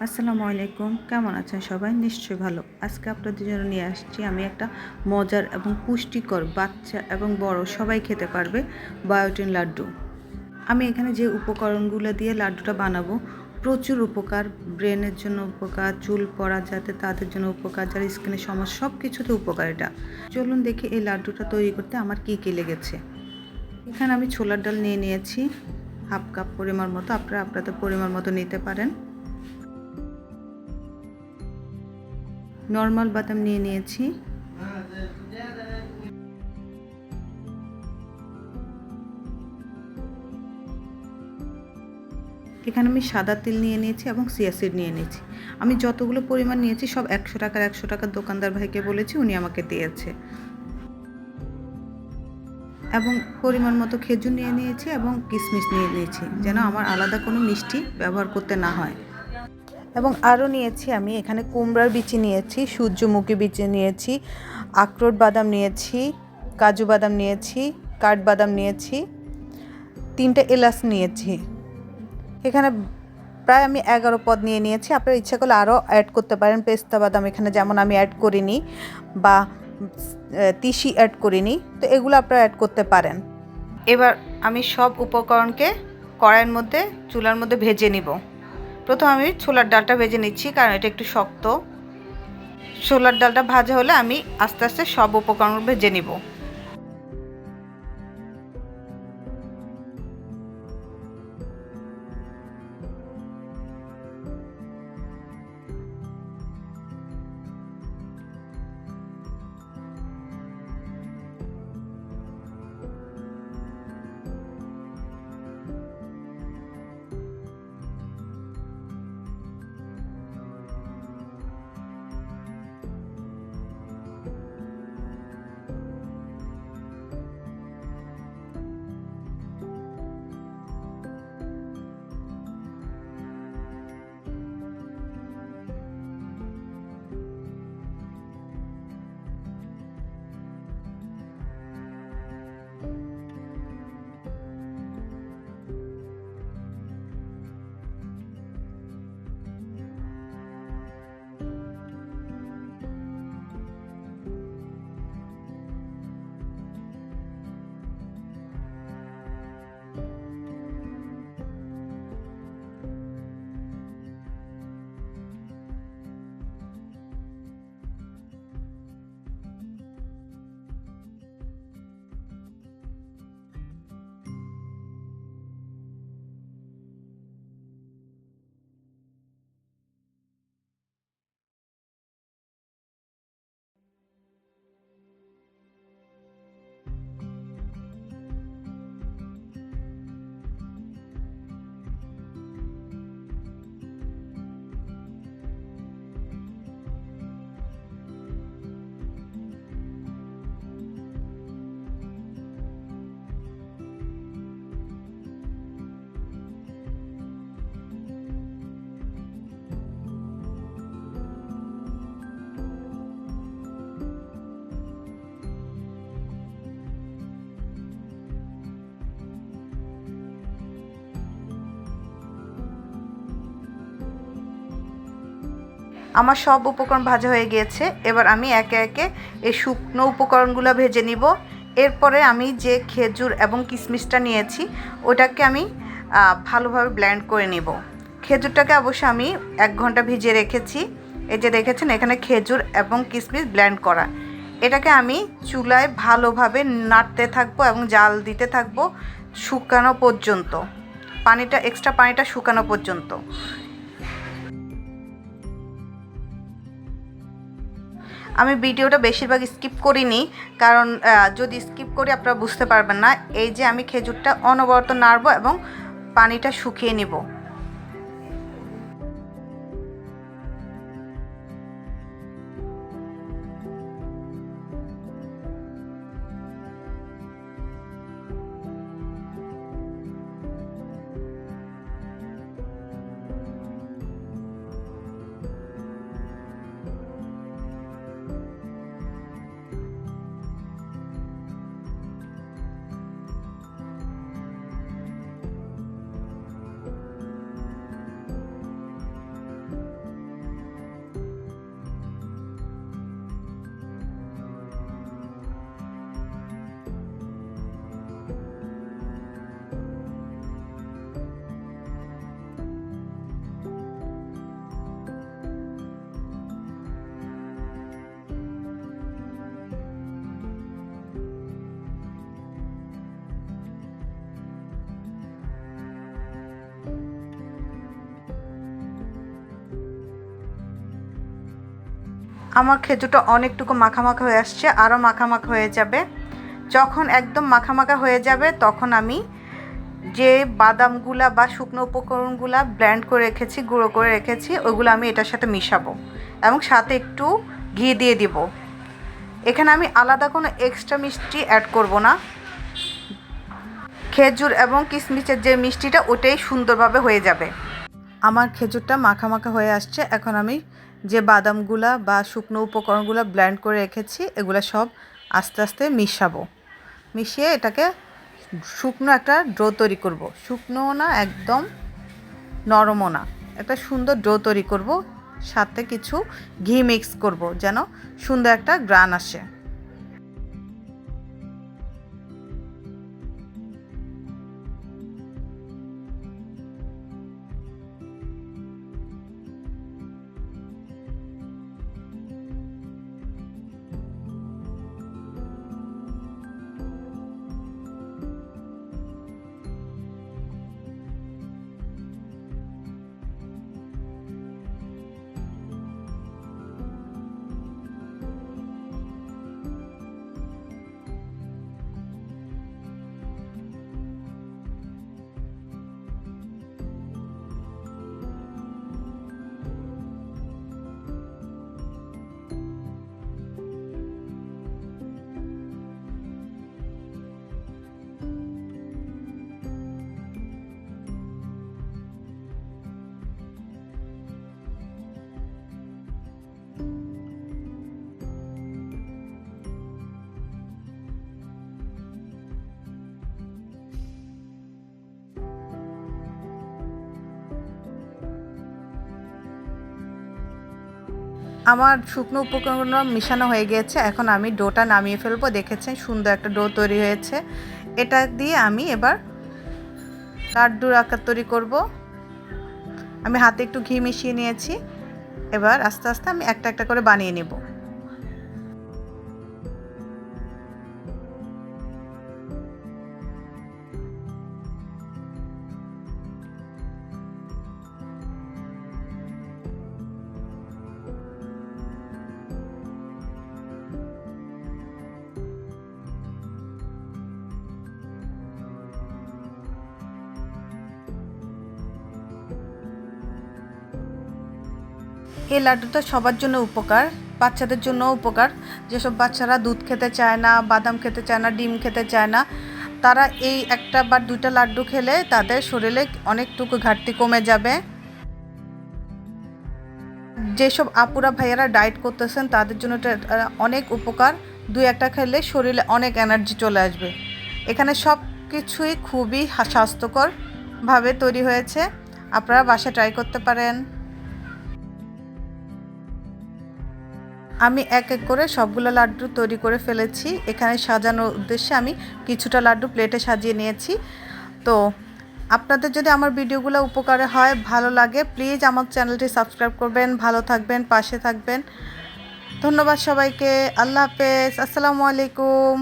আসসালামু আলাইকুম, কেমন আছেন সবাই? নিশ্চয়ই ভালো। আজকে আপনাদের জন্য নিয়ে আসছি আমি একটা মজার এবং পুষ্টিকর, বাচ্চা এবং বড় সবাই খেতে পারবে বায়োটিন লাড্ডু। আমি এখানে যে উপকরণগুলো দিয়ে লাড্ডুটা বানাবো, প্রচুর উপকার, ব্রেনের জন্য উপকার, চুল পড়া যাতে তাদের জন্য উপকার, যারা স্কিনের সমস্যা, সব কিছুতে উপকার এটা। চলুন দেখি এই লাড্ডুটা তৈরি করতে আমার কী লেগেছে। এখানে আমি ছোলার ডাল নিয়ে নিয়েছি হাফ কাপ পরিমাণ মতো, আপনারা আপনাদের পরিমাণ মতো নিতে পারেন। নর্মাল বাদাম নিয়ে নিয়েছি, এখানে আমি সাদা তেল নিয়ে নিয়েছি এবং চিয়া সিড নিয়ে নিয়েছি। আমি যতগুলো পরিমাণ নিয়েছি সব 100 টাকার দোকানদার ভাইকে বলেছি, উনি আমাকে দিয়েছে। এবং পরিমাণ মতো খেজুর নিয়ে নিয়েছি এবং কিশমিশ নিয়ে নিয়েছি, যেন আমার আলাদা কোনো মিষ্টি ব্যবহার করতে না হয়। এবং আরও নিয়েছি আমি এখানে কুমড়ার বিচি নিয়েছি, সূর্যমুখী বিচি নিয়েছি, আখরোট বাদাম নিয়েছি, কাজু বাদাম নিয়েছি, কাঠবাদাম নিয়েছি, 3টে এলাচ নিয়েছি। এখানে প্রায় আমি 11 পদ নিয়ে নিয়েছি। আপনারা ইচ্ছা করলে আরও অ্যাড করতে পারেন। পেস্তা বাদাম এখানে যেমন আমি অ্যাড করিনি, বা তিসি অ্যাড করিনি, তো এগুলো আপনারা অ্যাড করতে পারেন। এবার আমি সব উপকরণকে কড়াইয়ের মধ্যে, চুলার মধ্যে ভেজে নিব। প্রথম আমি ছোলার ডালটা ভেজে নিচ্ছি, কারণ এটা একটু শক্ত। ছোলার ডালটা ভাজা হলে আমি আস্তে আস্তে সব উপকরণ ভেজে নিব। আমার সব উপকরণ ভাজা হয়ে গিয়েছে। এবার আমি একে একে এই শুকনো উপকরণগুলো ভেজে নিব। এরপরে আমি যে খেজুর এবং কিশমিশটা নিয়েছি ওটাকে আমি ভালোভাবে ব্লেন্ড করে নিব। খেজুরটাকে অবশ্য আমি 1 ঘন্টা ভিজিয়ে রেখেছি। এই যে দেখেছেন এখানে খেজুর এবং কিশমিশ ব্লেন্ড করা। এটাকে আমি চুলায় ভালোভাবে নাড়তে থাকবো এবং জাল দিতে থাকবো শুকানো পর্যন্ত, এক্সট্রা পানিটা শুকানো পর্যন্ত। আমি ভিডিওটা বেশিরভাগ স্কিপ করিনি, কারণ যদি স্কিপ করি আপনারা বুঝতে পারবেন না। এই যে আমি খেজুরটা অনবরত নাড়বো এবং পানিটা শুকিয়ে নিব। আমার খেজুরটা অনেকটুকু মাখা মাখা হয়ে আসছে, আরও মাখা মাখা হয়ে যাবে। যখন একদম মাখা মাখা হয়ে যাবে তখন আমি যে বাদামগুলা বা শুকনো উপকরণগুলা ব্লেন্ড করে রেখেছি, গুঁড়ো করে রেখেছি, ওইগুলো আমি এটার সাথে মিশাবো এবং সাথে একটু ঘি দিয়ে দিব। এখানে আমি আলাদা কোনো এক্সট্রা মিষ্টি অ্যাড করব না। খেজুর এবং কিশমিশের যে মিষ্টিটা ওটাই সুন্দরভাবে হয়ে যাবে। আমার খেজুরটা মাখা মাখা হয়ে আসছে। এখন আমি যে বাদামগুলা বা শুকনো উপকরণগুলো ব্লেন্ড করে রেখেছি এগুলো সব আস্তে আস্তে মিশাবো। মিশিয়ে এটাকে শুকনো একটা ডো তৈরি করব। শুকনো না, একদম নরমও না, একটা সুন্দর ডো তৈরি করব। সাথে কিছু ঘি মিক্স করব যেন সুন্দর একটা গ্রান আসে। আমার শুকনো উপকরণগুলো মিশানো হয়ে গিয়েছে। এখন আমি ডোটা নামিয়ে ফেলবো। দেখেছেন সুন্দর একটা ডো তৈরি হয়েছে। এটা দিয়ে আমি এবার লাড্ডুর আকার তৈরি করব। আমি হাতে একটু ঘি মিশিয়ে নিয়েছি। এবার আস্তে আস্তে আমি একটা একটা করে বানিয়ে নেব। এই লাড্ডুটা সবার জন্য উপকার, বাচ্চাদের জন্য উপকার। যেসব বাচ্চারা দুধ খেতে চায় না, বাদাম খেতে চায় না, ডিম খেতে চায় না, তারা এই একটা বা দুইটা লাড্ডু খেলে তাদের শরীরে অনেকটুকু ঘাটতি কমে যাবে। যেসব আপুরা ভাইয়ারা ডায়েট করতেছেন তাদের জন্য এটা অনেক উপকার। দুই একটা খেলে শরীরে অনেক এনার্জি চলে আসবে। এখানে সব কিছুই খুবই স্বাস্থ্যকরভাবে তৈরি হয়েছে। আপনারা বাসায় ট্রাই করতে পারেন। আমি এক এক করে সবগুলো লাড্ডু তৈরি করে ফেলেছি। এখানে সাজানোর উদ্দেশ্যে আমি কিছুটা লাড্ডু প্লেটে সাজিয়ে নিয়েছি। তো আপনাদের যদি আমার ভিডিওগুলো উপকারে হয়, ভালো লাগে, প্লিজ আমার চ্যানেলটি সাবস্ক্রাইব করবেন। ভালো থাকবেন, পাশে থাকবেন। ধন্যবাদ সবাইকে। আল্লাহ হাফেজ। আসসালামু আলাইকুম।